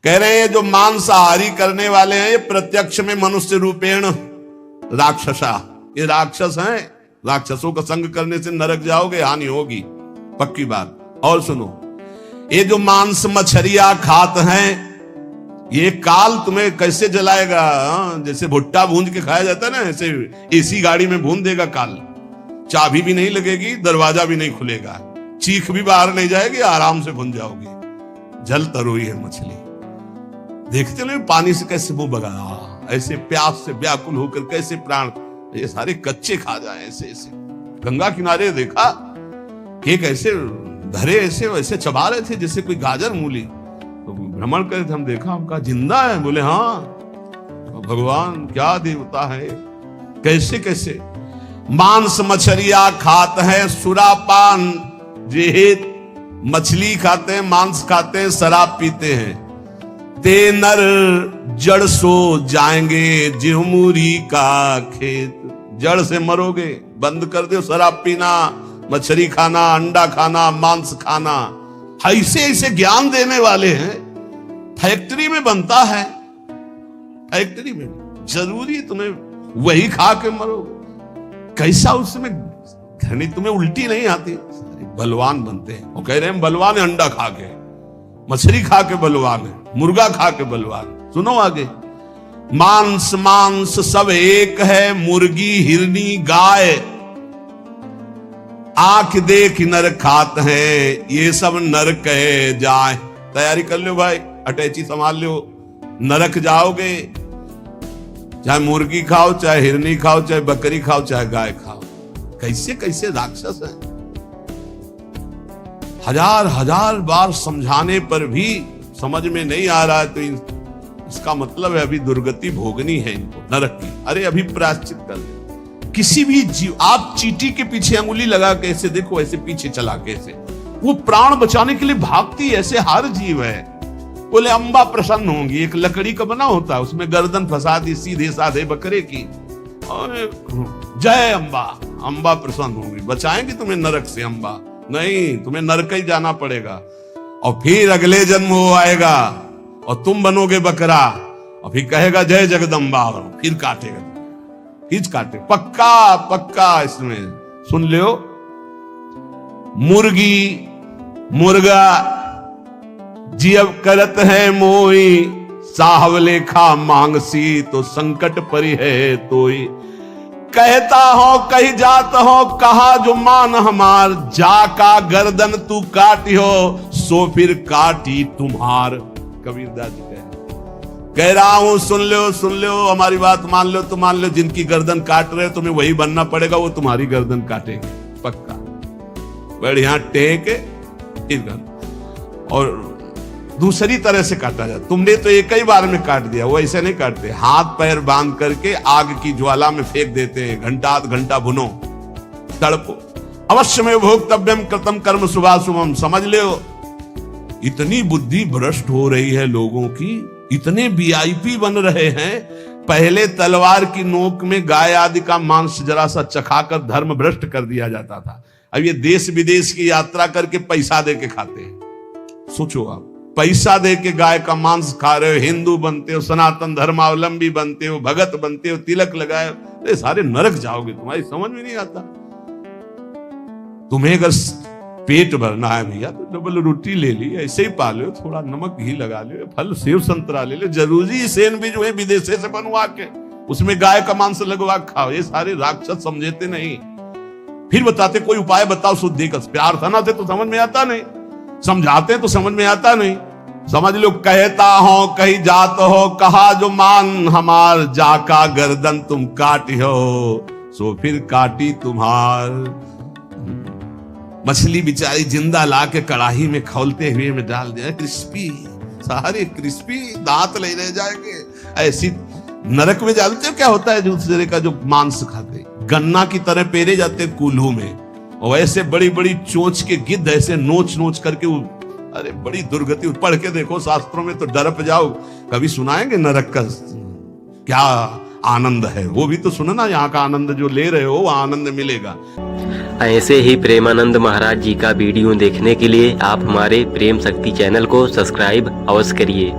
कह रहे हैं जो मांसाहारी करने वाले हैं ये प्रत्यक्ष में मनुष्य रूपेण राक्षसा, ये राक्षस हैं। राक्षसों का संग करने से नरक जाओगे, हानि होगी, पक्की बात। और सुनो, ये जो मांस मछलियां खाते हैं ये काल तुम्हें कैसे जलाएगा। जैसे भुट्टा भूंज के खाया जाता है ना, ऐसे एसी गाड़ी में भून देगा काल। चाबी भी नहीं लगेगी, दरवाजा भी नहीं खुलेगा, चीख भी बाहर नहीं जाएगी, आराम से भून जाओगी। जल तरोई है मछली, देखते नहीं पानी से कैसे मुंह बगा, ऐसे प्यास से व्याकुल होकर कैसे प्राण, ये सारे कच्चे खा जाए ऐसे ऐसे। गंगा किनारे देखा कि कैसे धरे ऐसे वैसे चबा रहे थे जैसे कोई गाजर मूली। तो भ्रमण करे थे, हम देखा, हम कहा जिंदा है? बोले हाँ। तो भगवान क्या देवता है, कैसे कैसे मांस मछलियां खाते हैं, सुरापान जेहित, मछली खाते हैं, मांस खाते हैं, शराब पीते हैं। ते नर जड़ सो जाएंगे जिहमुरी का खेत, जड़ से मरोगे। बंद कर दो शराब पीना, मछली खाना, अंडा खाना, मांस खाना। ऐसे ऐसे ज्ञान देने वाले हैं। फैक्ट्री में बनता है, फैक्ट्री में जरूरी तुम्हें वही खा के मरोगे। कैसा उसमें घनी, तुम्हें उल्टी नहीं आती? बलवान बनते हैं। वो कह रहे हैं बलवान है, अंडा खा के, मछली खा के बलवान है, मुर्गा खा के बलवान। सुनो आगे, मांस मांस सब एक है, मुर्गी हिरनी गाय, आंख देख नर खात है, ये सब नरक कहे जाए। तैयारी कर लो भाई, अटैची संभाल लो, नरक जाओगे। चाहे मुर्गी खाओ, चाहे हिरनी खाओ, चाहे बकरी खाओ, चाहे गाय खाओ। कैसे कैसे राक्षस है। हजार हजार बार समझाने पर भी समझ में नहीं आ रहा है, तो इसका मतलब है अभी दुर्गति भोगनी है इनको, नरक की। अरे अभी प्रायश्चित कर ले। किसी भी जीव, आप चींटी के पीछे अंगुली लगा के ऐसे देखो, ऐसे पीछे चला के ऐसे, वो प्राण बचाने के लिए भागती है, ऐसे हर जीव है। बोले अंबा प्रसन्न होंगी, एक लकड़ी का बना होता है, उसमें गर्दन फंसा दी सीधे साधे बकरे की, और जय अंबा, अंबा प्रसन्न होंगी, बचाएंगे तुम्हें नरक से। अंबा नहीं, तुम्हें नरक ही जाना पड़ेगा। और फिर अगले जन्म वो आएगा और तुम बनोगे बकरा, और फिर कहेगा जय जगदम्बा, और फिर काटेगा, फिर काटे। पक्का पक्का इसमें सुन लो। मुर्गी मुर्गा जियब करत है मोई, साहवले खा मांगसी तो संकट परी है तोई। कहता हो कही जात हो, कहा जो मान हमार, जाका गर्दन तू काटी हो, सो फिर काटी तुम्हार। कबीरदास जी कह रहा हूं, सुन लो, हमारी बात मान लो तो मान लो। जिनकी गर्दन काट रहे तुम्हें वही बनना पड़ेगा, वो तुम्हारी गर्दन काटेंगे पक्का। बढ़िया टेक और दूसरी तरह से काटा जाए। तुमने तो एक ही बार में काट दिया, वो ऐसे नहीं काटते, हाथ पैर बांध करके आग की ज्वाला में फेंक देते हैं। घंटा आध घंटा भुनो, तड़पो। अवश्य में भोक्तव्यम कृतम कर्म शुभाशुभम। समझ लो, इतनी बुद्धि भ्रष्ट हो रही है लोगों की, इतने वीआईपी बन रहे हैं। पहले तलवार की नोक में गाय आदि का मांस जरा सा चखाकर धर्म भ्रष्ट कर दिया जाता था। अब ये देश विदेश की यात्रा करके पैसा दे के खाते हैं। सोचो आप, पैसा दे के गाय का मांस खा रहे हो, हिंदू बनते हो, सनातन धर्मावलंबी बनते हो, भगत बनते हो, तिलक लगाए, ये सारे नरक जाओगे। तुम्हारी समझ में नहीं आता। तुम्हें अगर पेट भरना है भैया तो डबल रोटी ले ली, ऐसे ही पा लो, थोड़ा नमक घी लगा लो, फल सेव संतरा ले लो। जरूरी सैंडविच हुए विदेशे से बनवा के उसमें गाय का मांस लगवा खाओ। ये सारे राक्षस समझते नहीं। फिर बताते कोई उपाय बताओ शुद्धि का। प्यार था ना से तो समझ में आता नहीं, समझाते तो समझ में आता नहीं। समझ लो, कहता हो कही जात हो, कहा जो मान हमार, जाका गर्दन तुम काटी हो, सो फिर काटी तुम्हार। मछली बेचारी जिंदा ला के कड़ाही में खौलते हुए में डाल दिया, क्रिस्पी, सारे क्रिस्पी, दांत ले रह जाएंगे। ऐसी नरक में जानते हो क्या होता है दूसरे का जो मांस खाते, गन्ना की तरह पेरे जाते कूल्हू में, और ऐसे बड़ी बड़ी चोंच के गिद्ध ऐसे नोच नोच करके वो, अरे बड़ी दुर्गति। पढ़ के देखो शास्त्रों में तो डर जाओ। कभी सुनाएंगे नरक का क्या आनंद है, वो भी तो सुनना। यहाँ का आनंद जो ले रहे हो वो आनंद मिलेगा। ऐसे ही प्रेमानंद महाराज जी का वीडियो देखने के लिए आप हमारे प्रेम शक्ति चैनल को सब्सक्राइब अवश्य करिए।